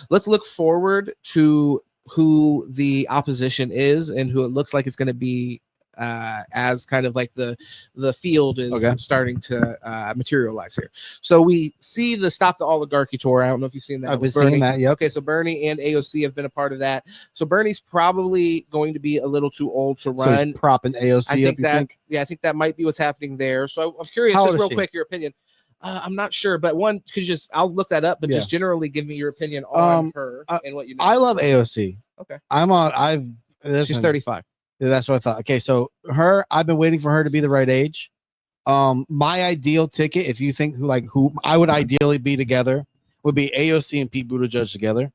let's look forward to who the opposition is and who it looks like it's going to be as kind of like the field is starting to materialize here. So we see the Stop the Oligarchy tour. I don't know if you've seen that. I've been seeing that. Yeah. Okay, so Bernie and AOC have been a part of that. So Bernie's probably going to be a little too old to run. So he's propping AOC up. Yeah, I think that might be what's happening there. So I'm curious, just real quick, your opinion. I'm not sure, but one could I'll look that up, but just generally give me your opinion on her and what you know. I love AOC. Okay. She's 35. That's what I thought. Okay, so I've been waiting for her to be the right age. My ideal ticket, if you think who I would ideally be together, would be AOC and Pete Buttigieg together.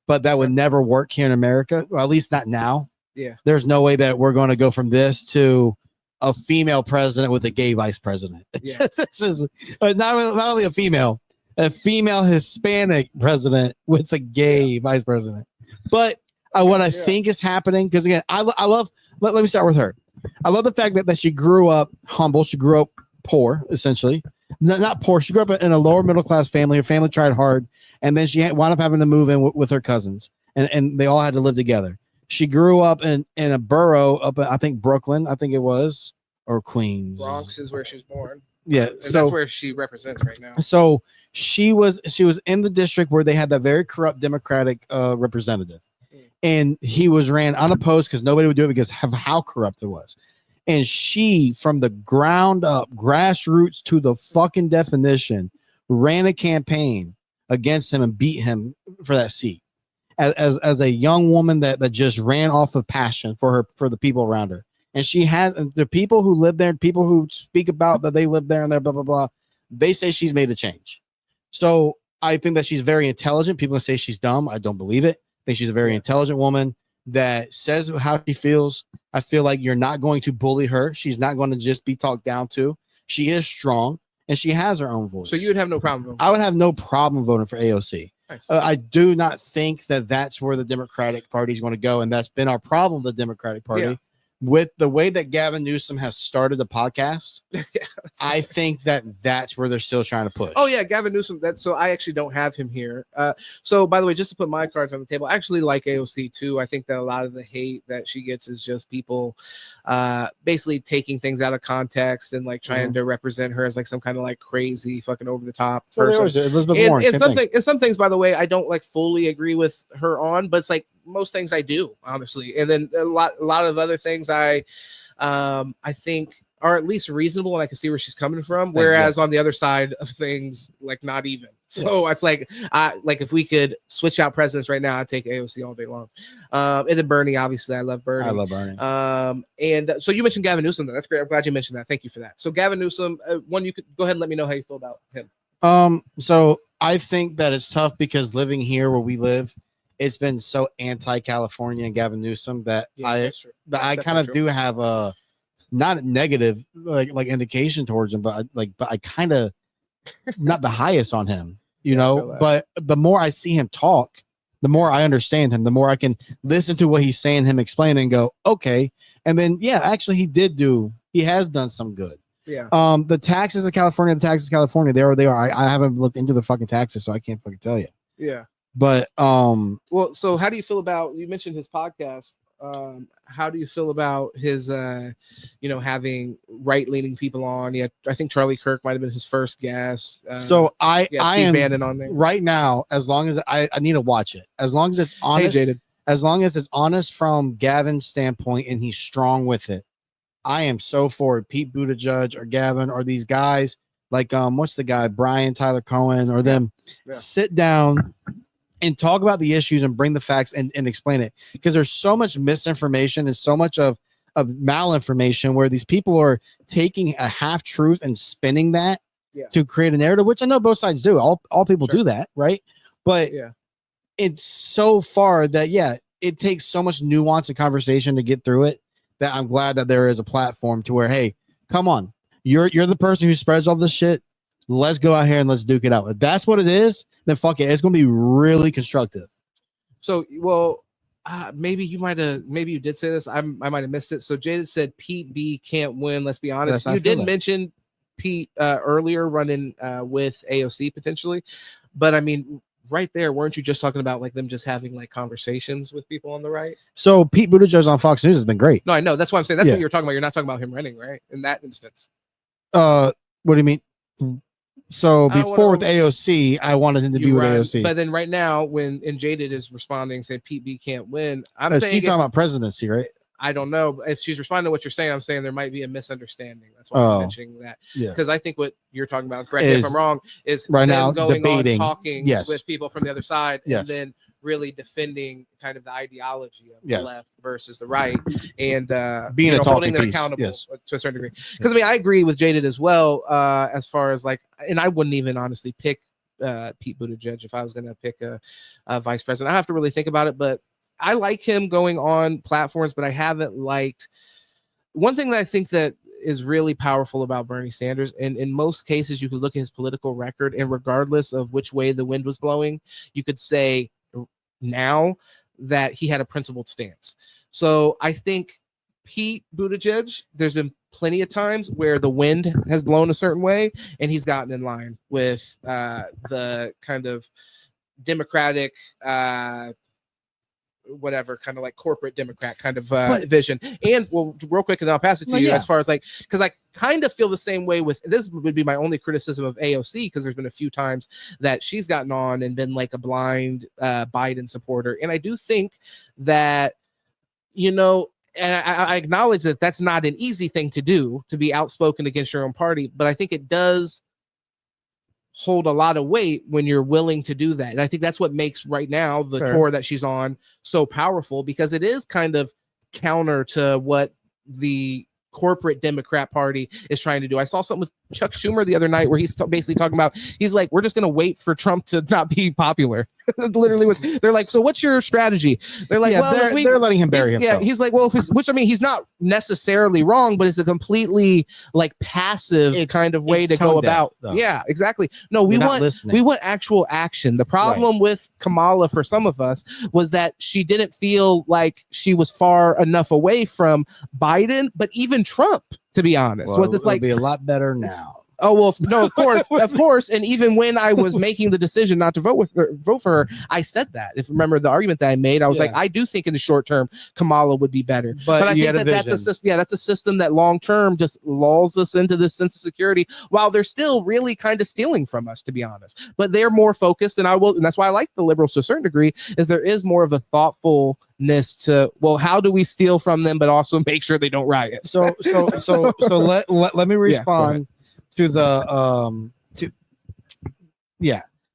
But that would never work here in America, or at least not now. Yeah. There's no way that we're going to go from this to a female president with a gay vice president. Yeah. It's just, not only a female Hispanic president with a gay vice president. But what I think is happening, because again, I love. Let me start with her. I love the fact that she grew up humble. She grew up poor, essentially. Not poor. She grew up in a lower middle class family. Her family tried hard, and then she wound up having to move in with her cousins, and they all had to live together. She grew up in a borough up, I think Brooklyn, I think it was, or Queens. Bronx is where she was born. Yeah, and that's where she represents right now. So she was in the district where they had that very corrupt Democratic representative. And he was ran unopposed because nobody would do it because of how corrupt it was. And she, from the ground up, grassroots to the fucking definition, ran a campaign against him and beat him for that seat. As a young woman that just ran off of passion for the people around her. And she has the people who live there, people who speak about that they live there and there, blah, blah, blah. They say she's made a change. So I think that she's very intelligent. People say she's dumb. I don't believe it. I think she's a very intelligent woman that says how she feels. I feel like you're not going to bully her. She's not going to just be talked down to. She is strong and she has her own voice. So you would have no problem voting? I would have no problem voting for AOC. Nice. I do not think that that's where the Democratic Party is going to go. And that's been our problem, the Democratic Party. Yeah. With the way that Gavin Newsom has started the podcast, I think that that's where they're still trying to push. Oh yeah, Gavin Newsom. So I actually don't have him here. So by the way, just to put my cards on the table, I actually like AOC too. I think that a lot of the hate that she gets is just people basically taking things out of context and like trying to represent her as like some kind of like crazy fucking over the top person. Elizabeth Warren, and some things, by the way, I don't like fully agree with her on, but it's like most things I do, honestly. And then a lot of other things I think are at least reasonable and I can see where she's coming from. Whereas on the other side of things, like not even. So it's like if we could switch out presidents right now, I'd take AOC all day long. And then Bernie, obviously, I love Bernie. I love Bernie. And so you mentioned Gavin Newsom. That's great. I'm glad you mentioned that. Thank you for that. So Gavin Newsom, you could go ahead and let me know how you feel about him. So I think that it's tough because living here where we live, it's been so anti-California and Gavin Newsom that I kind of do have a not a negative like indication towards him, but I kind of not the highest on him, you know. But the more I see him talk, the more I understand him, the more I can listen to what he's saying, him explaining, and go okay. And then actually he has done some good. Yeah. The taxes of California, there they are. I haven't looked into the fucking taxes, so I can't fucking tell you. Yeah. But well, so how do you feel about, you mentioned his podcast? How do you feel about his having right-leaning people on? Yeah, I think Charlie Kirk might have been his first guest. So I am Bannon on there right now. As long as I need to watch it, as long as it's honest, as long as it's honest from Gavin's standpoint and he's strong with it, I am so for it. Pete Buttigieg or Gavin or these guys like what's the guy Brian Tyler Cohen or them sit down and talk about the issues and bring the facts and explain it, because there's so much misinformation and so much of malinformation where these people are taking a half truth and spinning that to create a narrative, which I know both sides do. All people do that, right? But it's so far that it takes so much nuance and conversation to get through it that I'm glad that there is a platform to where, hey, come on, you're the person who spreads all this shit. Let's go out here and let's duke it out. If that's what it is, then fuck it. It's going to be really constructive. So, maybe you did say this. I might have missed it. So Jada said Pete B can't win. Let's be honest. You did mention Pete earlier running with AOC potentially, but I mean, right there, weren't you just talking about like them just having like conversations with people on the right? So Pete Buttigieg on Fox News has been great. No, I know. That's why I'm saying that's what you're talking about. You're not talking about him running, right? In that instance. What do you mean? So before with AOC, I wanted him to be with AOC. But then right now, when Jaded is responding, saying Pete B can't win, I'm saying she's talking about presidency, right? I don't know if she's responding to what you're saying. I'm saying there might be a misunderstanding. That's why I'm mentioning that. Because I think what you're talking about, correct me if I'm wrong, is right now going debating, on talking with people from the other side, and then really defending kind of the ideology of the left versus the right, and being holding them accountable to a certain degree. Because I mean, I agree with Jaded as well, as far as like, and I wouldn't even honestly pick Pete Buttigieg if I was going to pick a vice president. I have to really think about it, but I like him going on platforms, but I haven't liked one thing that I think that is really powerful about Bernie Sanders. And in most cases, you could look at his political record, and regardless of which way the wind was blowing, you could say now that he had a principled stance. So I think Pete Buttigieg, there's been plenty of times where the wind has blown a certain way and he's gotten in line with the kind of Democratic whatever kind of like corporate Democrat kind of vision. And well, real quick, and I'll pass it to you as far as like, because I kind of feel the same way with this would be my only criticism of AOC, because there's been a few times that she's gotten on and been like a blind Biden supporter. And I do think that, and I acknowledge that that's not an easy thing to do, to be outspoken against your own party, but I think it does hold a lot of weight when you're willing to do that. And I think that's what makes right now the core that she's on so powerful, because it is kind of counter to what the corporate Democrat Party is trying to do. I saw something with Chuck Schumer the other night where he's basically talking about, he's like, we're just going to wait for Trump to not be popular. Literally was, they're like, so what's your strategy? They're like, well, they're letting him bury himself. Yeah, he's like, well, which I mean, he's not necessarily wrong, but it's a completely like passive kind of way to go about. Yeah, exactly. No, we want actual action. The problem with Kamala for some of us was that she didn't feel like she was far enough away from Biden, but even Trump, to be honest. Was it like be a lot better now? Oh, well, no, of course. And even when I was making the decision not to vote for her, I said that. If you remember the argument that I made, I was like, I do think in the short term, Kamala would be better. But I think that's a system. Yeah, that's a system that long term just lulls us into this sense of security, while they're still really kind of stealing from us, to be honest. But they're more focused, and that's why I like the liberals to a certain degree, is there is more of a thoughtfulness to, well, how do we steal from them, but also make sure they don't riot? So let me respond. To the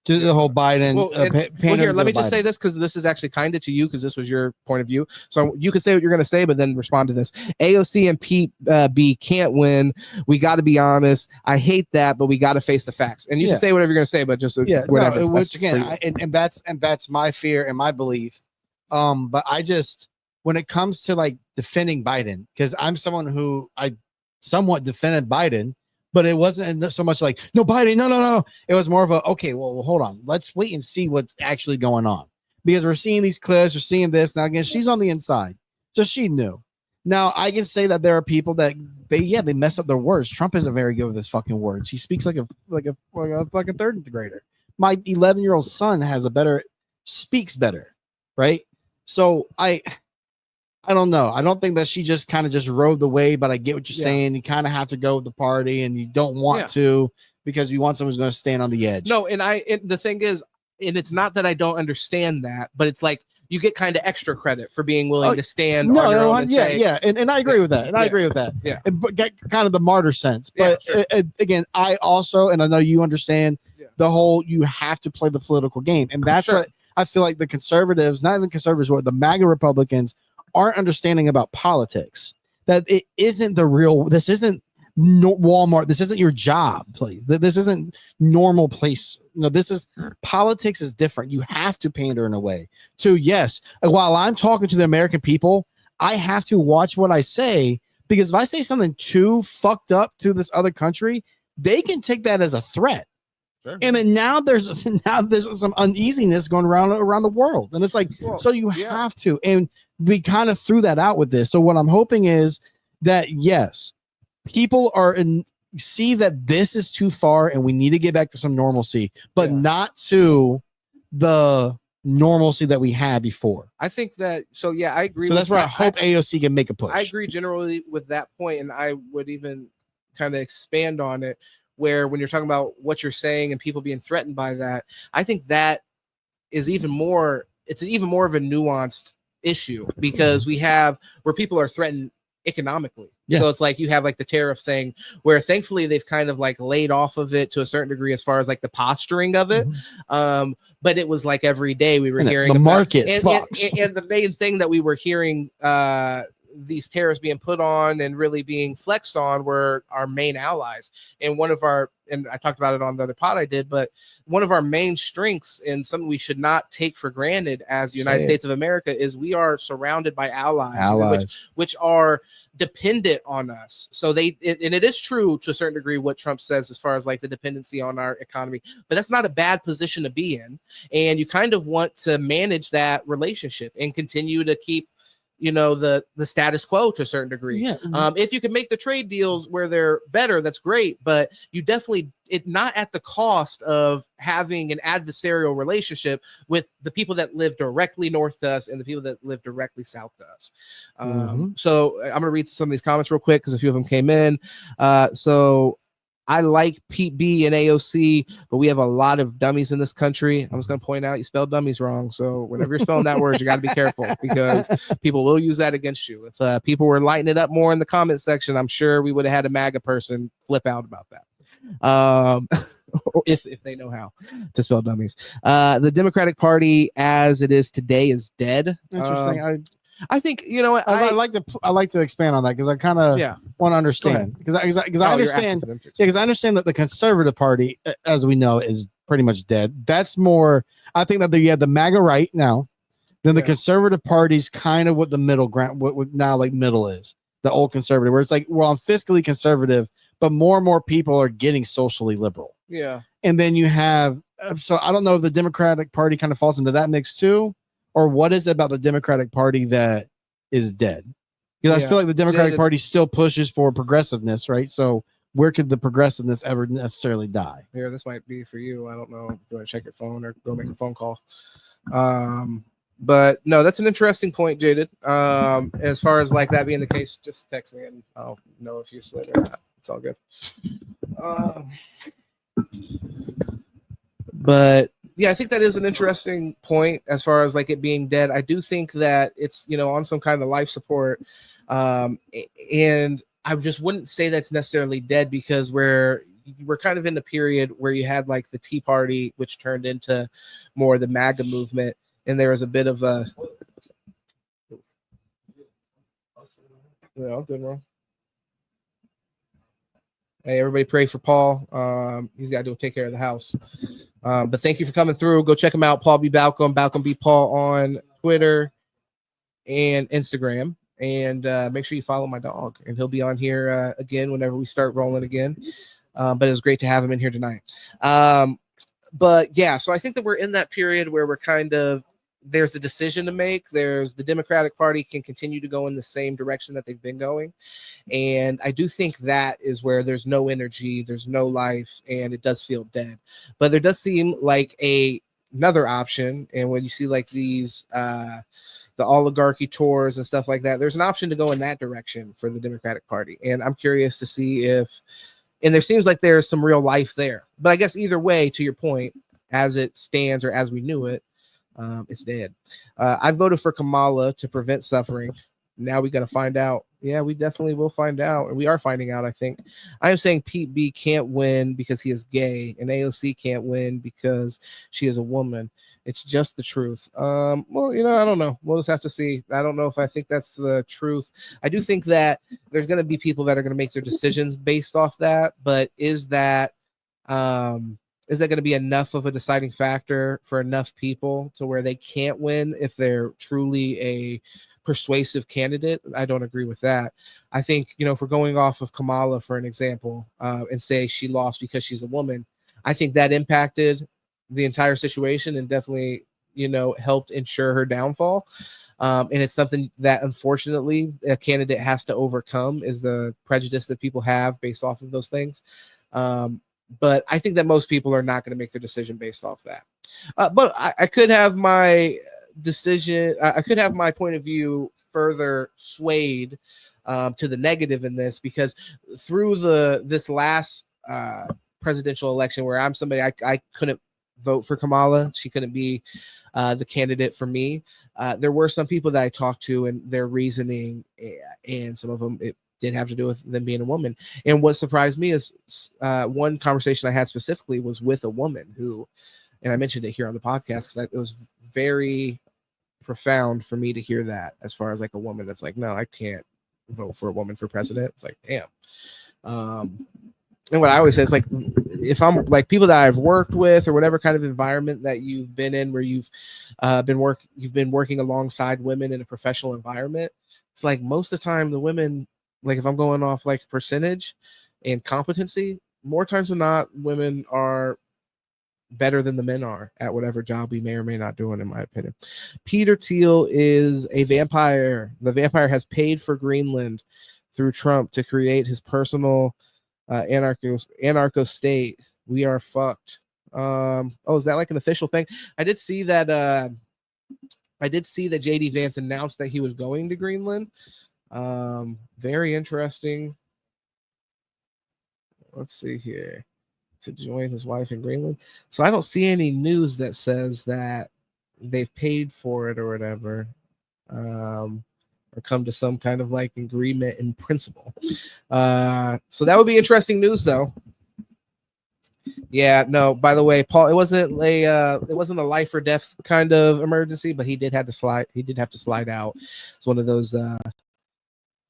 to the whole Biden. Here, let me just say this, because this is actually kind of to you, because this was your point of view. So you can say what you're going to say, but then respond to this. AOC and Pete B can't win. We got to be honest. I hate that, but we got to face the facts. And you can say whatever you're going to say, but just whatever. No, which again, and that's my fear and my belief. But I just, when it comes to like defending Biden, because I'm someone who I somewhat defended Biden. But it wasn't so much like, no, Biden, no. It was more of a, okay, well, hold on. Let's wait and see what's actually going on. Because we're seeing these clips, we're seeing this. Now, again, she's on the inside. So she knew. Now, I can say that there are people that, they mess up their words. Trump isn't very good with his fucking words. He speaks like a fucking third grader. My 11-year-old son speaks better, right? So I don't know. I don't think that she just kind of just rode the wave, but I get what you're saying. You kind of have to go with the party, and you don't want to, because you want someone who's going to stand on the edge. No, and the thing is, and it's not that I don't understand that, but it's like you get kind of extra credit for being willing to stand on your own and say, and I agree with that. And I agree with that. Yeah, and get kind of the martyr sense. But again, I also, and I know you understand the whole, you have to play the political game, and that's what I feel like the conservatives, not even conservatives, but the MAGA Republicans aren't understanding about politics. That it isn't the real, this isn't Walmart, this isn't your job place, this isn't normal place. No, this is, politics is different. You have to pander in a way to, yes, while I'm talking to the American people, I have to watch what I say, because if I say something too fucked up to this other country, they can take that as a threat. Sure. And then now there's some uneasiness going around the world, and it's like, so you have to, and we kind of threw that out with this. So what I'm hoping is that, yes, people see that this is too far and we need to get back to some normalcy, but not to the normalcy that we had before. I think that, so yeah, I agree. So that's where I hope AOC can make a push. I agree generally with that point, and I would even kind of expand on it, where when you're talking about what you're saying and people being threatened by that, I think that is even more, it's even more of a nuanced issue, because we have where people are threatened economically. Yeah. So it's like you have like the tariff thing, where thankfully they've kind of like laid off of it to a certain degree as far as like the posturing of it. But it was like every day we were hearing the market, and the main thing that we were hearing these tariffs being put on and really being flexed on were our main allies. And one of our, and I talked about it on the other pod I did, but one of our main strengths and something we should not take for granted as the United States of America is we are surrounded by allies. Which are dependent on us. So and it is true to a certain degree what Trump says as far as like the dependency on our economy, but that's not a bad position to be in. And you kind of want to manage that relationship and continue to keep, you know, the status quo to a certain degree. Yeah. If you can make the trade deals where they're better, that's great, but you definitely, it not at the cost of having an adversarial relationship with the people that live directly north to us and the people that live directly south to us. So I'm gonna read some of these comments real quick because a few of them came in. So I like Pete B and AOC, but we have a lot of dummies in this country. I'm just going to point out you spelled dummies wrong. So whenever you're spelling that word, you got to be careful, because people will use that against you. If people were lighting it up more in the comment section, I'm sure we would have had a MAGA person flip out about that. If they know how to spell dummies. The Democratic Party as it is today is dead. Interesting. I think, you know what, I like to expand on that, because I kind of want to understand, because I understand because I understand that the Conservative Party, as we know, is pretty much dead. That's more, I think that you have the MAGA right now, then the Conservative Party's kind of what the middle ground, what now like middle is, the old conservative, where it's like we're on fiscally conservative, but more and more people are getting socially liberal. Yeah. And then you have, so I don't know if the Democratic Party kind of falls into that mix too, or what is it about the Democratic Party that is dead? Because I feel like the Democratic Party still pushes for progressiveness, right? So where could the progressiveness ever necessarily die? Here, this might be for you. I don't know if you want to check your phone or go make a phone call. But no, that's an interesting point, Jaded. As far as like that being the case, just text me and I'll know if you slid or not. It's all good. But yeah, I think that is an interesting point as far as like it being dead. I do think that it's, you know, on some kind of life support. And I just wouldn't say that's necessarily dead, because we're kind of in the period where you had like the Tea Party, which turned into more the MAGA movement. And there was a bit of a, yeah, good one. Hey, everybody pray for Paul. He's got to take care of the house. But thank you for coming through. Go check him out. Paul B. Balcom, Balcom B. Paul on Twitter and Instagram. And make sure you follow my dog. And he'll be on here again whenever we start rolling again. But it was great to have him in here tonight. But yeah, so I think that we're in that period where we're kind of, there's a decision to make. There's the Democratic Party can continue to go in the same direction that they've been going. And I do think that is where there's no energy, there's no life, and it does feel dead. But there does seem like another option. And when you see like these, the oligarchy tours and stuff like that, there's an option to go in that direction for the Democratic Party. And I'm curious to see if, and there seems like there's some real life there. But I guess either way, to your point, as it stands or as we knew it, it's dead. I voted for Kamala to prevent suffering. Now we got to find out. Yeah, we definitely will find out. And we are finding out, I think. I am saying Pete B can't win because he is gay, and AOC can't win because she is a woman. It's just the truth. Well, you know, I don't know. We'll just have to see. I don't know if I think that's the truth. I do think that there's going to be people that are going to make their decisions based off that. But is that going to be enough of a deciding factor for enough people to where they can't win if they're truly a persuasive candidate? I don't agree with that. I think, you know, if we're going off of Kamala, for an example, and say she lost because she's a woman, I think that impacted the entire situation and definitely, you know, helped ensure her downfall. And it's something that unfortunately a candidate has to overcome, is the prejudice that people have based off of those things. But I think that most people are not going to make their decision based off that. But I could have my decision. I could have my point of view further swayed to the negative in this, because through this last presidential election, where I'm somebody I couldn't vote for Kamala, she couldn't be the candidate for me. There were some people that I talked to, and their reasoning, and some of them it did have to do with them being a woman. And what surprised me is one conversation I had specifically was with a woman who, and I mentioned it here on the podcast because it was very profound for me to hear that, as far as like a woman that's like, no, I can't vote for a woman for president. It's like, damn. And what I always say is like, if I'm like people that I've worked with, or whatever kind of environment that you've been in, where you've been working alongside women in a professional environment, it's like most of the time the women, like if I'm going off like percentage and competency, more times than not, women are better than the men are at whatever job we may or may not doing, in my opinion. Peter Thiel is a vampire. The vampire has paid for Greenland through Trump to create his personal anarcho state. We are fucked. Oh, is that like an official thing? I did see that JD Vance announced that he was going to Greenland. Very interesting. Let's see here. To join his wife in Greenland. So I don't see any news that says that they've paid for it or whatever, or come to some kind of like agreement in principle. So that would be interesting news, though. Yeah, no, by the way, Paul, it wasn't a life or death kind of emergency, but he did have to slide out. It's one of those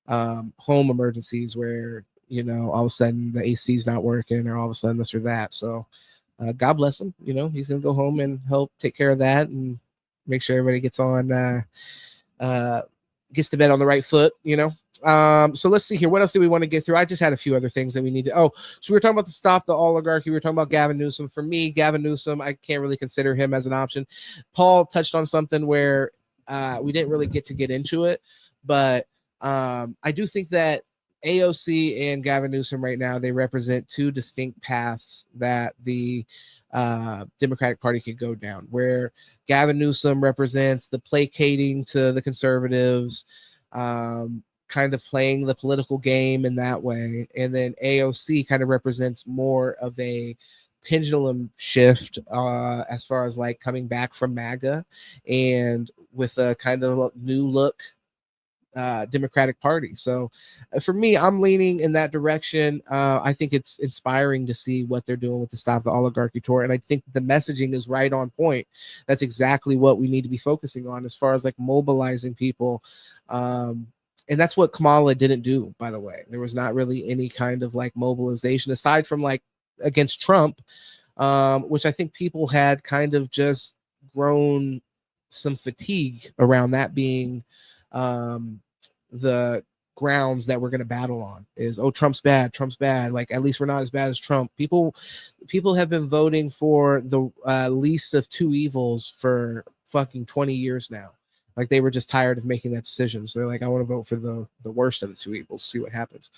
home emergencies where, you know, all of a sudden the AC's not working, or all of a sudden this or that. So God bless him. You know, he's going to go home and help take care of that and make sure everybody gets to bed on the right foot, you know. So let's see here. What else do we want to get through? I just had a few other things that we need to. So we were talking about to stop the oligarchy. We were talking about Gavin Newsom. For me, Gavin Newsom, I can't really consider him as an option. Paul touched on something where we didn't really get into it, but I do think that AOC and Gavin Newsom right now, they represent two distinct paths that the Democratic Party could go down, where Gavin Newsom represents the placating to the conservatives, kind of playing the political game in that way. And then AOC kind of represents more of a pendulum shift as far as like coming back from MAGA and with a kind of new look Democratic Party. So for me, I'm leaning in that direction. I think it's inspiring to see what they're doing with the Stop the Oligarchy tour. And I think the messaging is right on point. That's exactly what we need to be focusing on as far as like mobilizing people. And that's what Kamala didn't do, by the way. There was not really any kind of like mobilization aside from like against Trump, which I think people had kind of just grown some fatigue around that being the grounds that we're going to battle on is, oh, Trump's bad. Like, at least we're not as bad as Trump. People have been voting for the least of two evils for fucking 20 years now. Like, they were just tired of making that decision. So they're like, I want to vote for the worst of the two evils, see what happens.